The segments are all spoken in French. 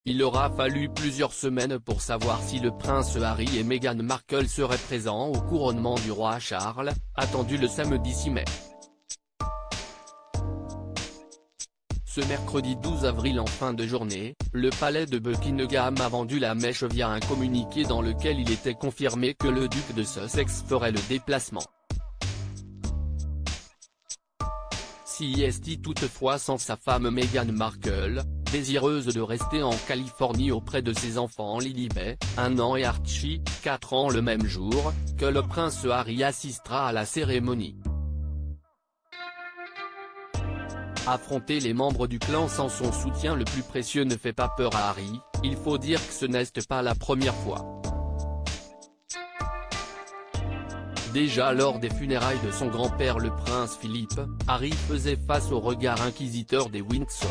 Il aura fallu plusieurs semaines pour savoir si le prince Harry et Meghan Markle seraient présents au couronnement du roi Charles, attendu le samedi 6 mai. Ce mercredi 12 avril en fin de journée, le palais de Buckingham a vendu la mèche via un communiqué dans lequel il était confirmé que le duc de Sussex ferait le déplacement. S'y est toutefois sans sa femme Meghan Markle, désireuse de rester en Californie auprès de ses enfants Lilibet, 1 an et Archie, 4 ans le même jour, que le prince Harry assistera à la cérémonie. Affronter les membres du clan sans son soutien le plus précieux ne fait pas peur à Harry, il faut dire que ce n'est pas la première fois. Déjà lors des funérailles de son grand-père le prince Philippe, Harry faisait face au regard inquisiteur des Windsor.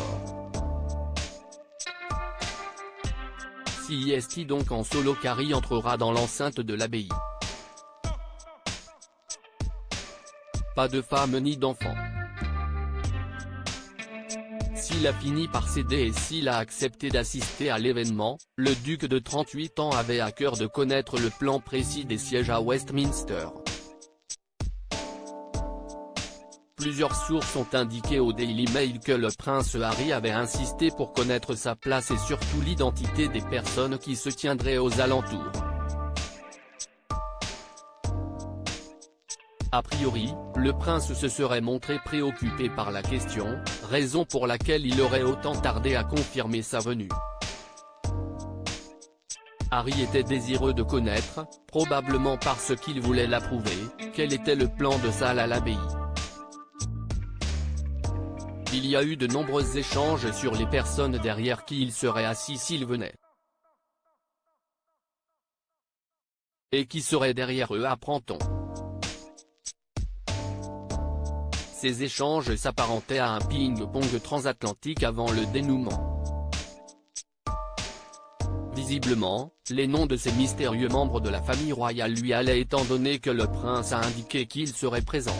Si est donc en solo qu'Harry entrera dans l'enceinte de l'abbaye. Pas de femme ni d'enfant. S'il a fini par céder et s'il a accepté d'assister à l'événement, le duc de 38 ans avait à cœur de connaître le plan précis des sièges à Westminster. Plusieurs sources ont indiqué au Daily Mail que le prince Harry avait insisté pour connaître sa place et surtout l'identité des personnes qui se tiendraient aux alentours. A priori, le prince se serait montré préoccupé par la question, raison pour laquelle il aurait autant tardé à confirmer sa venue. Harry était désireux de connaître, probablement parce qu'il voulait l'approuver, quel était le plan de salle à l'abbaye. Il y a eu de nombreux échanges sur les personnes derrière qui il serait assis s'il venait. Et qui serait derrière eux, apprend-on. Ces échanges s'apparentaient à un ping-pong transatlantique avant le dénouement. Visiblement, les noms de ces mystérieux membres de la famille royale lui allaient étant donné que le prince a indiqué qu'il serait présent.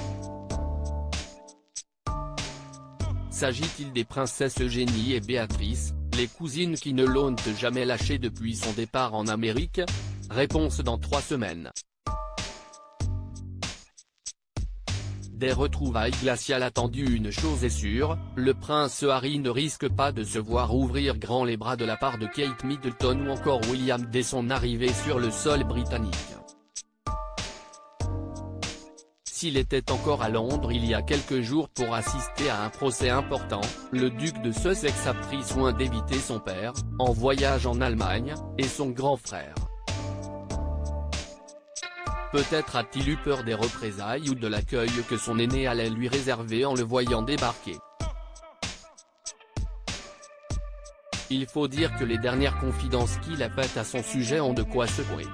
S'agit-il des princesses Eugénie et Béatrice, les cousines qui ne l'ont jamais lâché depuis son départ en Amérique? Réponse dans 3 semaines. Des retrouvailles glaciales attendues. Une chose est sûre, le prince Harry ne risque pas de se voir ouvrir grand les bras de la part de Kate Middleton ou encore William dès son arrivée sur le sol britannique. S'il était encore à Londres il y a quelques jours pour assister à un procès important, le duc de Sussex a pris soin d'éviter son père, en voyage en Allemagne, et son grand frère. Peut-être a-t-il eu peur des représailles ou de l'accueil que son aîné allait lui réserver en le voyant débarquer. Il faut dire que les dernières confidences qu'il a faites à son sujet ont de quoi secouer.